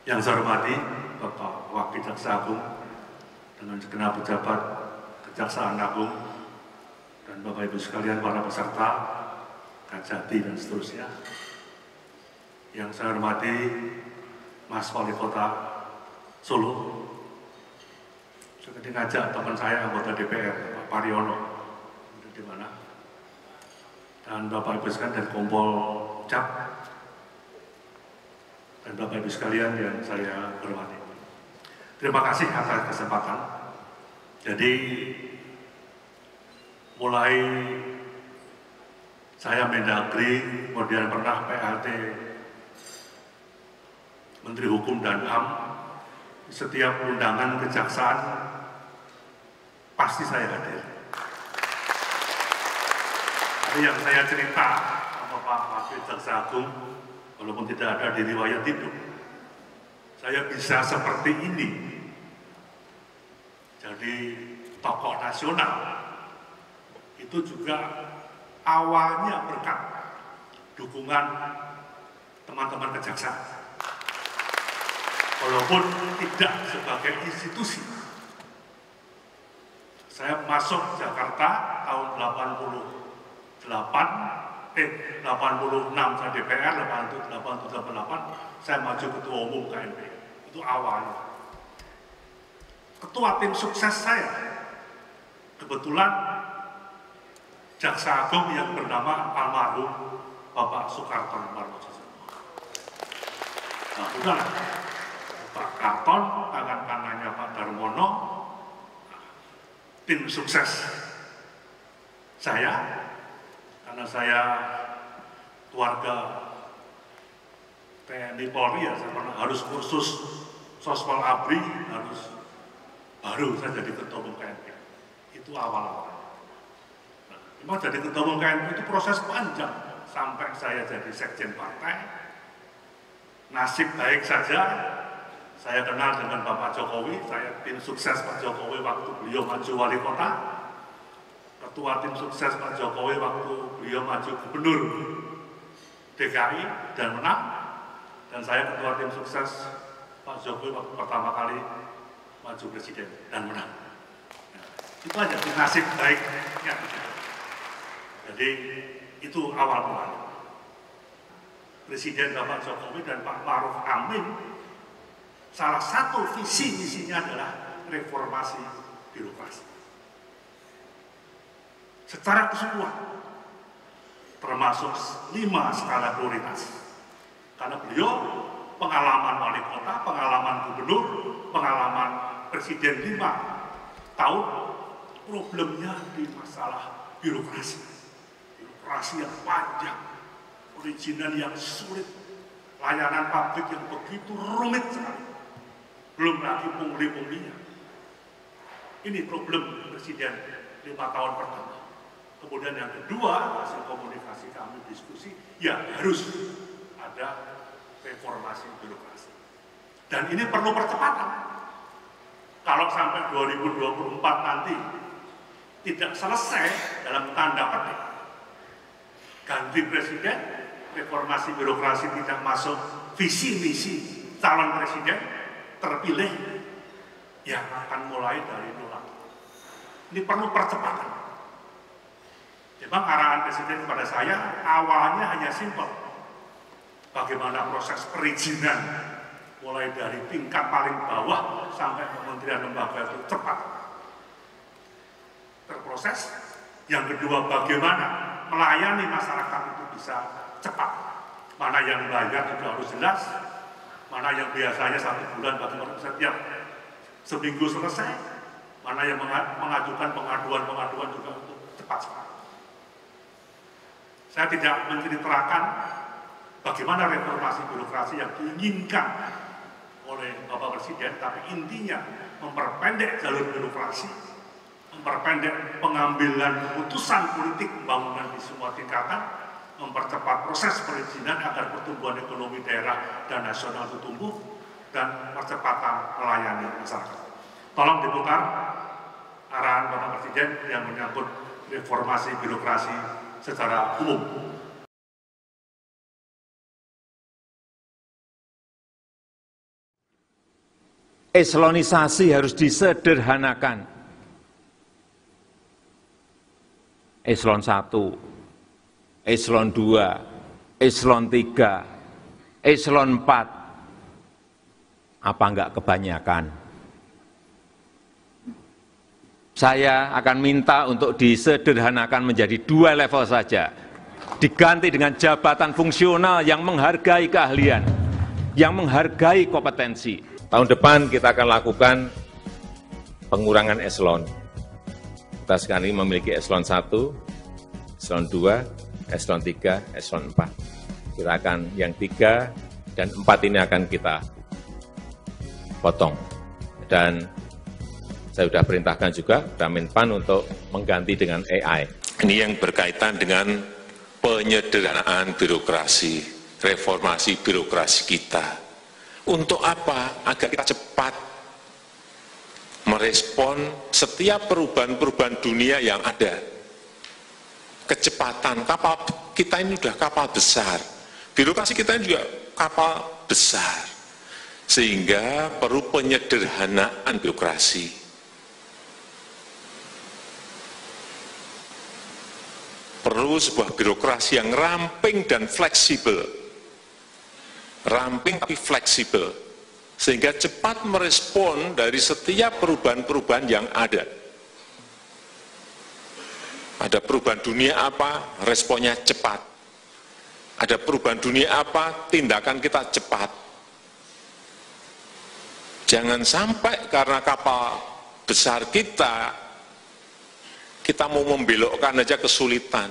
Yang saya hormati Bapak Wakil Jaksa Agung dengan segenap pejabat Kejaksaan Agung dan Bapak Ibu sekalian para peserta Kajati dan seterusnya. Yang saya hormati Mas Wali Kota Solo. Saya ngajak teman saya anggota DPR Pak Pariono di mana, dan Bapak Ibu sekalian dari Kompol Cap dan Bapak Ibu sekalian yang saya hormati. Terima kasih atas kesempatan. Jadi mulai saya Mendagri, kemudian pernah PLT Menteri Hukum dan HAM, setiap undangan kejaksaan pasti saya hadir. Tapi yang saya cerita sama Pak Wakil Jaksa Agung, walaupun tidak ada di riwayat hidup, saya bisa seperti ini. Jadi tokoh nasional itu juga awalnya berkat dukungan teman-teman kejaksaan. Walaupun tidak sebagai institusi. Saya masuk Jakarta tahun 86 saya DPR, 87-88 saya maju ketua umum KNP. Itu awalnya. Ketua tim sukses saya kebetulan Jaksa Agung yang bernama almarhum Bapak Soekarton Marmosono. Nah, udahlah. Pak Karton, tangan kanannya Pak Darmono, tim sukses saya, karena saya keluarga TNI Polri ya, saya pernah harus kursus Sospol Abri, baru saya jadi ketua umum KNP. Itu awal-awal. Nah, memang jadi ketua umum KNP itu proses panjang sampai saya jadi sekjen partai. Nasib baik saja saya kenal dengan Bapak Jokowi, saya tim sukses Pak Jokowi waktu beliau maju wali kota, ketua tim sukses Pak Jokowi waktu beliau maju gubernur DKI dan menang, dan saya ketua tim sukses Pak Jokowi waktu pertama kali maju presiden dan menang. Nah, itu aja nasib baiknya. Jadi itu awal mulanya. Presiden Bapak Jokowi dan Pak Ma'ruf Amin, salah satu visi misinya adalah reformasi birokrasi. Secara keseluruhan, termasuk 5 skala prioritas. Karena beliau pengalaman wali kota, pengalaman gubernur, pengalaman presiden 5 tahun, problemnya di masalah birokrasi. Birokrasi yang panjang, perizinan yang sulit, layanan publik yang begitu rumit sekali. Belum lagi pungli-punglinya. Ini problem presiden 5 tahun pertama. Kemudian yang kedua, hasil komunikasi kami diskusi, ya harus ada reformasi birokrasi. Dan ini perlu percepatan. Kalau sampai 2024 nanti tidak selesai dalam tanda petik, ganti presiden, reformasi birokrasi tidak masuk visi misi calon presiden terpilih, yang akan mulai dari nol. Ini perlu percepatan. Memang arahan presiden kepada saya awalnya hanya simpel. Bagaimana proses perizinan mulai dari tingkat paling bawah sampai kementerian lembaga itu cepat terproses. Yang kedua, bagaimana melayani masyarakat itu bisa cepat. Mana yang bayar juga harus jelas. Mana yang biasanya 1 bulan bagaimana setiap seminggu selesai, mana yang mengajukan pengaduan juga untuk cepat sekali. Saya tidak menceritakan bagaimana reformasi birokrasi yang diinginkan oleh Bapak Presiden, tapi intinya memperpendek jalur birokrasi, memperpendek pengambilan keputusan politik pembangunan di semua tingkatan, mempercepat proses perizinan agar pertumbuhan ekonomi daerah dan nasional itu tumbuh, dan percepatan melayani masyarakat. Tolong diputar arahan Bapak Presiden yang menyangkut reformasi birokrasi secara umum. Eselonisasi harus disederhanakan. Eselon 1, Eselon 2, Eselon 3, Eselon 4. Apa enggak kebanyakan? Saya akan minta untuk disederhanakan menjadi 2 level saja. Diganti dengan jabatan fungsional yang menghargai keahlian, yang menghargai kompetensi. Tahun depan kita akan lakukan pengurangan eselon. Kita sekarang ini memiliki eselon 1, eselon 2, eselon 3, eselon 4. Kita akan yang 3 dan 4 ini akan kita potong. Dan saya sudah perintahkan juga kepada Menpan untuk mengganti dengan AI. Ini yang berkaitan dengan penyederhanaan birokrasi, reformasi birokrasi kita. Untuk apa? Agar kita cepat merespon setiap perubahan-perubahan dunia yang ada. Kecepatan, kapal kita ini sudah kapal besar. Birokrasi kita ini juga kapal besar. Sehingga perlu penyederhanaan birokrasi. Perlu sebuah birokrasi yang ramping dan fleksibel. Ramping tapi fleksibel, sehingga cepat merespon dari setiap perubahan-perubahan yang ada. Ada perubahan dunia apa, responnya cepat. Ada perubahan dunia apa, tindakan kita cepat. Jangan sampai karena kapal besar kita mau membelokkan aja kesulitan.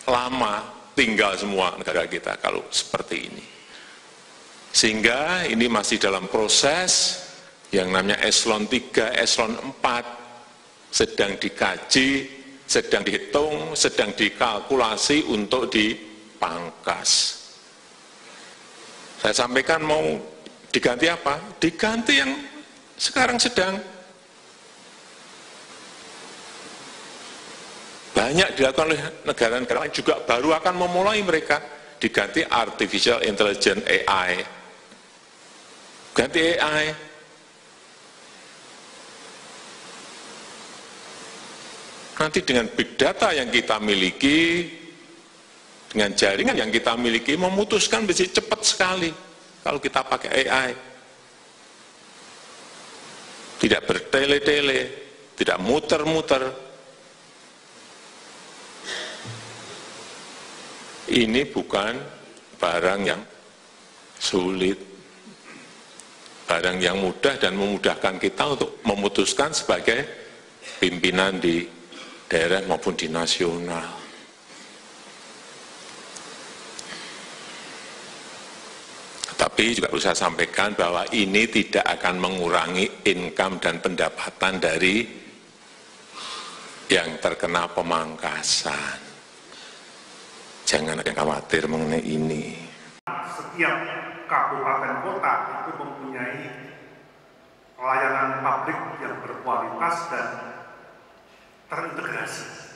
Lama. Tinggal semua negara kita kalau seperti ini. Sehingga ini masih dalam proses yang namanya eselon 3, eselon 4 sedang dikaji, sedang dihitung, sedang dikalkulasi untuk dipangkas. Saya sampaikan mau diganti apa? Diganti yang sekarang sedang banyak dilakukan oleh negara-negara lain juga baru akan memulai mereka diganti artificial intelligence AI. Ganti AI. Nanti dengan big data yang kita miliki, dengan jaringan yang kita miliki, memutuskan bisa cepat sekali kalau kita pakai AI. Tidak bertele-tele, tidak muter-muter. Ini bukan barang yang sulit, barang yang mudah dan memudahkan kita untuk memutuskan sebagai pimpinan di daerah maupun di nasional. Tapi juga perlu saya sampaikan bahwa ini tidak akan mengurangi income dan pendapatan dari yang terkena pemangkasan. Jangan ada yang khawatir mengenai ini. Setiap kabupaten kota itu mempunyai pelayanan publik yang berkualitas dan terintegrasi.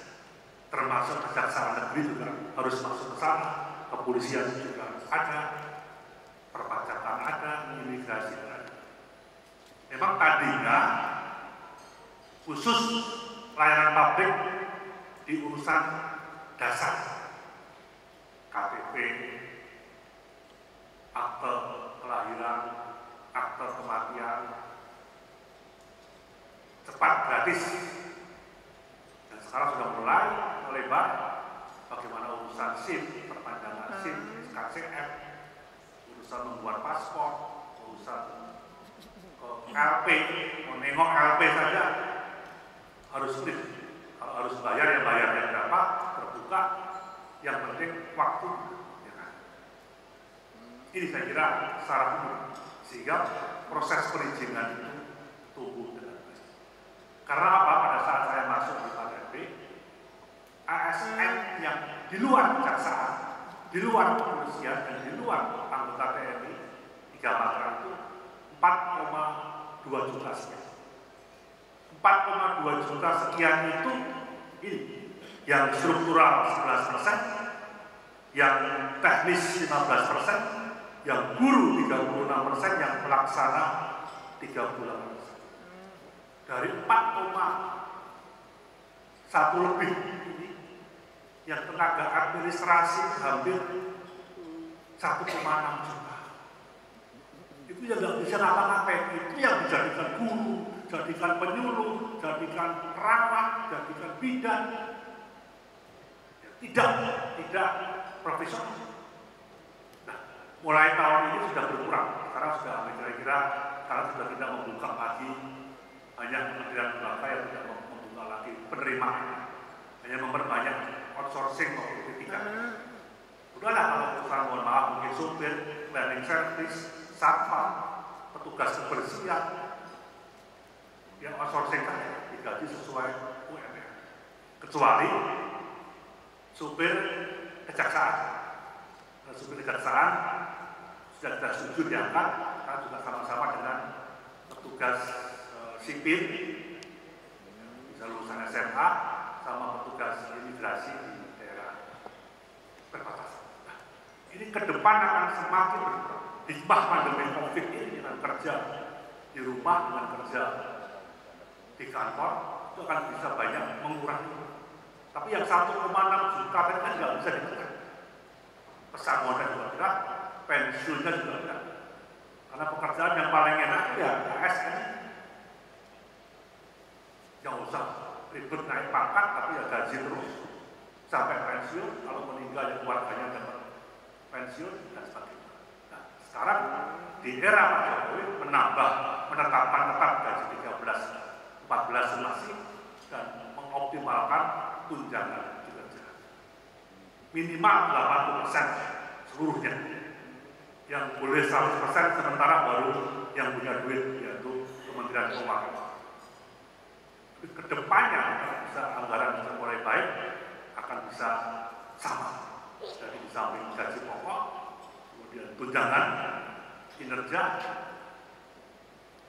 Termasuk kejaksaan negeri juga harus masuk ke sana, kepolisian juga ada, perpajakan ada, imigrasi ada. Memang tadinya khusus pelayanan publik di urusan dasar. KTP, akte kelahiran, akte kematian, cepat, gratis. Dan sekarang sudah mulai melebar bagaimana urusan SIM, perpanjangan SIM, KCM, urusan membuat paspor, urusan LP, menengok LP saja harus sulit. Kalau harus bayar, ya bayarnya berapa, terbuka. Yang penting waktu, ya kan? Ini saya kira secara umum, sehingga proses perizinan itu tumbuh dengan baik. Karena apa? Pada saat saya masuk di KTP, ASN yang di luar kejaksaan, di luar kepolisian dan di luar anggota TNI, 3 matra itu 4,2 juta sekian. 4,2 juta sekian itu ini. Yang struktural 11%, yang teknis 15%, yang guru 36%, yang pelaksana Dari 4,1 lebih ini, yang tenaga administrasi hampir 1,6 juta. Itu yang nggak bisa ngapa-ngapain, itu yang dijadikan guru, jadikan penyuluh, jadikan perawat, jadikan bidan. Tidak profesional. Nah, mulai tahun ini sudah berkurang. Sekarang sudah kira-kira sekarang sudah tidak membuka lagi, hanya kementerian lembaga yang tidak membuka lagi penerimaan, hanya memperbanyak outsourcing maupun P3. Udahlah kalau perusahaan, mohon maaf, mungkin supir, cleaning service, satpam, petugas kebersihan, yang outsourcing saja digaji sesuai UMR. Kecuali supir kejaksaan. Nah, supir kejaksaan sudah kita setuju diangkat, kita juga sama-sama dengan petugas sipil, bisa lulusan SMA, sama petugas imigrasi di daerah perbatasan. Nah, ini ke depan akan semakin berkurang. Ditambah pandemi COVID ini dengan kerja di rumah, dengan kerja di kantor, itu akan bisa banyak mengurangi. Tapi yang 1,6 juta tadi kan nggak bisa ditekan. Pesangonnya juga berat, pensiunnya juga berat. Karena pekerjaan yang paling enak itu ya ASN. Yang usah ribet naik pangkat, tapi ya gaji terus sampai pensiun. Kalau meninggal ya keluarganya dapat pensiun dan sebagainya. Nah, sekarang di era Pak Jokowi menetapkan tetap gaji 13-14 masih dan mengoptimalkan tunjangan kinerja minimal 80% seluruhnya, yang boleh 100% sementara baru yang punya duit yaitu Kementerian Keuangan. Kedepannya bisa anggaran bisa mulai baik, akan bisa sama. Jadi di samping gaji pokok, kemudian tunjangan kinerja,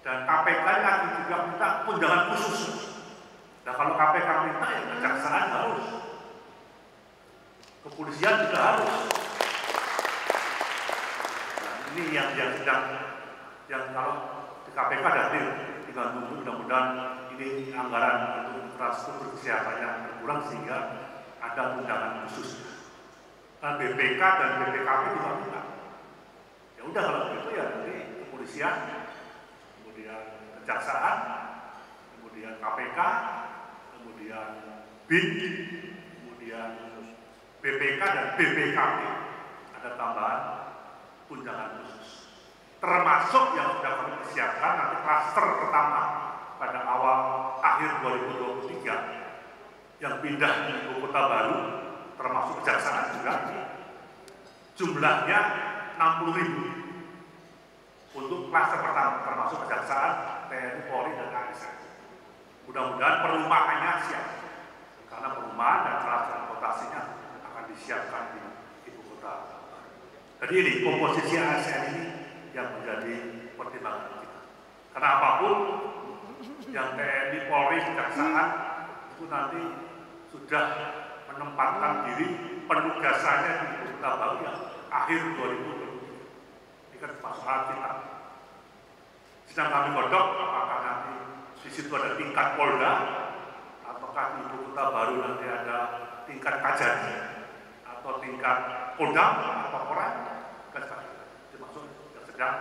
dan KPK lagi juga minta tunjangan khusus. Nah kalau KPK minta ya kejaksaan harus, kepolisian juga harus. Nah, ini yang sedang, yang kalau di KPK ada deal, tinggal nunggu mudah-mudahan ini anggaran untuk infrastruktur kesehatannya berkurang sehingga ada tunjangan khusus. Dan BPK dan BPKP juga minta. Ya udah kalau begitu ya nanti kepolisian, kemudian kejaksaan, kemudian KPK, kemudian BIN, kemudian BPK dan BPKP ada tambahan tunjangan khusus. Termasuk yang sudah kami persiapkan nanti klaster pertama pada akhir 2023 yang pindah di ibu kota baru, termasuk kejaksaan juga, jumlahnya 60.000 untuk klaster pertama, termasuk kejaksaan, TNI, Polri, dan ASN. Mudah-mudahan perumahannya siap, karena perumahan dan transportasinya akan disiapkan di ibu kota baru. Jadi ini komposisi ASN ini yang menjadi pertimbangan kita. Karena apapun yang TNI, Polri, kejaksaan itu nanti sudah menempatkan diri penugasannya di ibu kota baru yang akhir 2023. Ini kan termasuk hal kita. Sedang kami godok apakah nanti di situ ada tingkat Polda, ataukah di ibu kota baru nanti ada tingkat Kajari, atau tingkat Kodam, atau Polres, termasuk yang sedang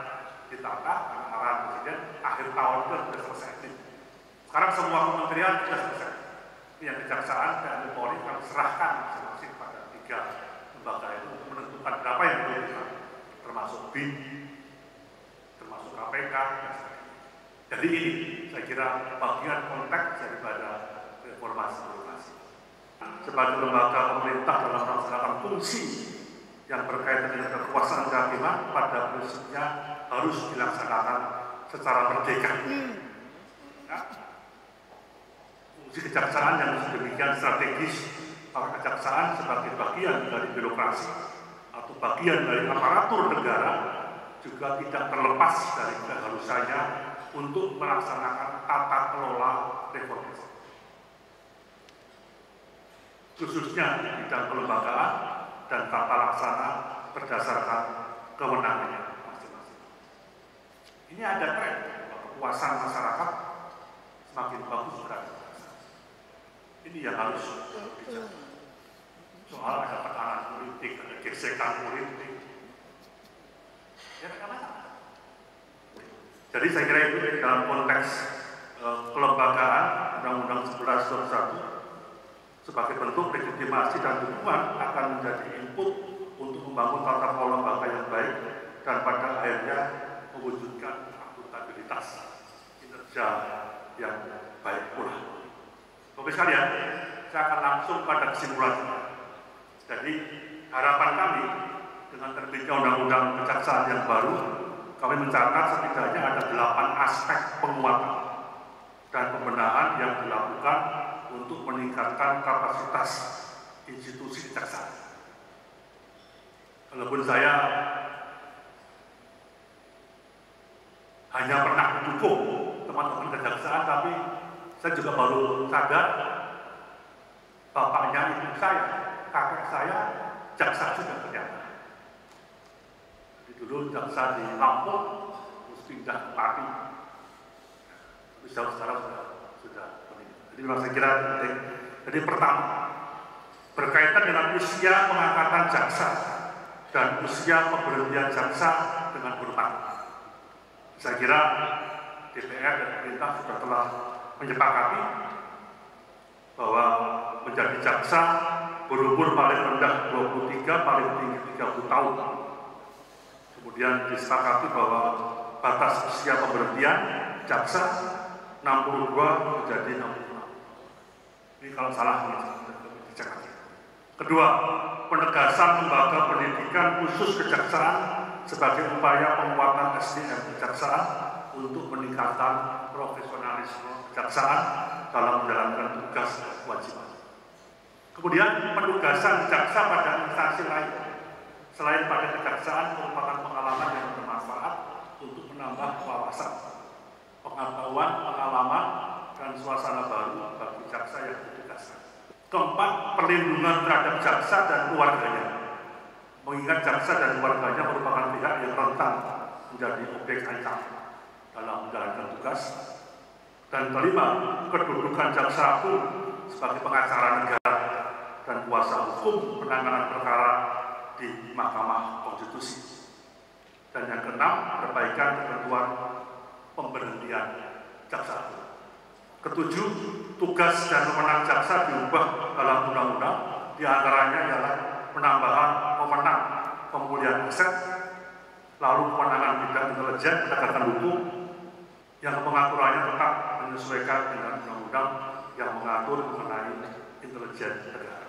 ditata karena arahan Presiden akhir tahun itu sudah selesai. Sekarang semua kementerian sudah selesai. Yang kejaksaan dan Polri kami serahkan masing-masing pada 3 lembaga itu untuk menentukan berapa yang dibutuhkan, termasuk BIN, termasuk KPK, dan sebagainya. Jadi ini saya kira bagian konteks daripada reformasi birokrasi. Sebagai lembaga pemerintah dalam melaksanakan fungsi yang berkaitan dengan kekuasaan kehakiman, pada prinsipnya harus dilaksanakan secara merdeka. Ya. Fungsi kejaksaan yang sedemikian strategis, maka kejaksaan sebagai bagian dari birokrasi atau bagian dari aparatur negara juga tidak terlepas dari keharusannya untuk melaksanakan tata kelola reformasi, khususnya di bidang kelembagaan dan tata laksana berdasarkan kewenangannya masing-masing. Ini ada tren, kepuasan masyarakat, semakin bagus berada. Ini yang harus bicara. Soal ada tekanan politik, ada gesekan politik. Ya, tidak masalah. Jadi saya kira itu dalam konteks kelembagaan Undang-Undang 11 sebagai bentuk legitimasi dan dukungan akan menjadi input untuk membangun tata kelola lembaga yang baik dan pada akhirnya mewujudkan akuntabilitas kinerja yang baik pula. Bapak sekalian, saya akan langsung pada kesimpulan. Jadi harapan kami dengan terbitnya Undang-Undang Kejaksaan yang baru, kami mencatat setidaknya ada 8 aspek penguatan dan pembenahan yang dilakukan untuk meningkatkan kapasitas institusi kejaksaan. Walaupun saya hanya pernah mendukung teman-teman kejaksaan, tapi saya juga baru sadar bapaknya ibu saya, kakek saya, jaksa juga ternyata. Jadi dulu jaksa di Lampung, terus pindah ke Pati. Tapi sekarang sudah meninggal. Jadi memang saya kira penting. Jadi pertama, berkaitan dengan usia pengangkatan jaksa dan usia pemberhentian jaksa dengan hormat. Saya kira DPR dan pemerintah sudah telah menyepakati bahwa menjadi jaksa berumur paling rendah 23, paling tinggi 30 tahun. Kemudian disepakati bahwa batas usia pemberhentian jaksa 62 menjadi 66. Ini kalau salah dicek. Kedua, penegasan lembaga pendidikan khusus kejaksaan sebagai upaya penguatan SDM kejaksaan untuk meningkatkan profesionalisme kejaksaan dalam menjalankan tugas dan kewajiban. Kemudian penugasan jaksa pada instansi lain selain pada kejaksaan merupakan pengalaman yang bermanfaat untuk menambah wawasan, pengetahuan, pengalaman, dan suasana baru bagi jaksa yang ditugaskan. Keempat, perlindungan terhadap jaksa dan keluarganya. Mengingat jaksa dan keluarganya merupakan pihak yang rentan menjadi objek ancaman dalam menjalankan tugas. Dan kelima, kedudukan jaksa agung sebagai pengacara negara dan kuasa hukum penanganan perkara di Mahkamah Konstitusi. Dan yang keenam, perbaikan ketentuan pemberhentian jaksa agung. Ketujuh, tugas dan wewenang jaksa diubah dalam undang-undang, diantaranya ialah penambahan wewenang pemulihan aset, lalu kewenangan bidang intelijen penegakan hukum, yang pengaturannya tetap menyesuaikan dengan undang-undang yang mengatur mengenai intelijen negara.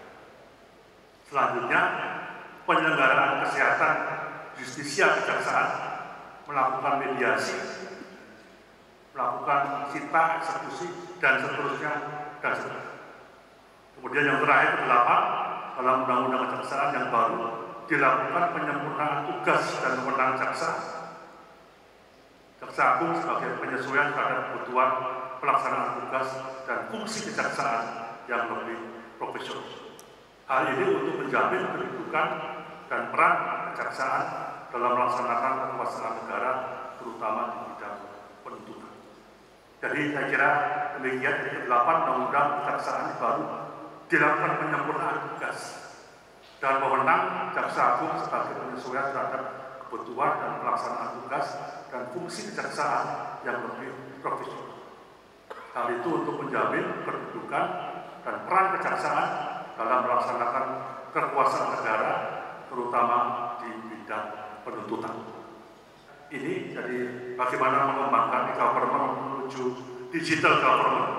Selanjutnya, penyelenggaraan kesehatan justisia kejaksaan, melakukan mediasi, melakukan sita, eksekusi, dan seterusnya, dan seterusnya. Kemudian yang terakhir ke-8, dalam Undang-Undang Kejaksaan yang baru, dilakukan penyempurnaan tugas dan wewenang jaksa agung sebagai penyesuaian terhadap kebutuhan pelaksanaan tugas dan fungsi kejaksaan yang lebih profesional. Hal ini untuk menjamin kedudukan dan peran kejaksaan dalam melaksanakan kekuasaan negara, terutama di bidang penuntutan. Jadi saya kira demikian, dari 8 Undang-Undang Kejaksaan baru dilakukan penyempurnaan tugas dan wewenang jaksa agung sebagai penyesuaian terhadap kebutuhan dan pelaksanaan tugas dan fungsi kejaksaan yang lebih profesional. Hal itu untuk menjamin kedudukan dan peran kejaksaan dalam melaksanakan kekuasaan negara, terutama di bidang penuntutan. Ini jadi bagaimana mengembangkan e-government menuju digital government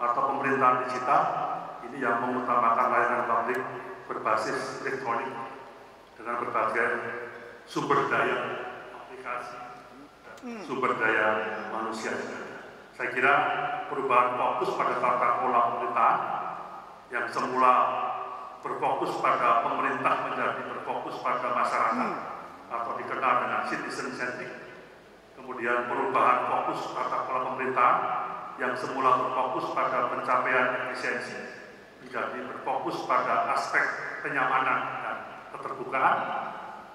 atau pemerintahan digital, ini yang mengutamakan layanan publik berbasis elektronik dengan berbagai sumber daya aplikasi, sumber daya manusia. Saya kira perubahan fokus pada tata kelola pemerintahan yang semula berfokus pada pemerintah menjadi berfokus pada masyarakat atau dikenal dengan citizen centric. Kemudian perubahan fokus tata kelola pemerintahan yang semula berfokus pada pencapaian efisiensi menjadi berfokus pada aspek kenyamanan dan keterbukaan.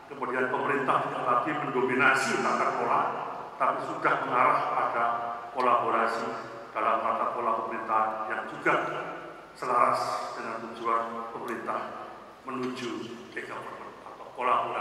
Kemudian pemerintah tidak lagi mendominasi tata kelola, tapi sudah mengarah pada kolaborasi dalam tata kelola pemerintahan yang juga selaras dengan tujuan pemerintah menuju e-government atau kolaborasi.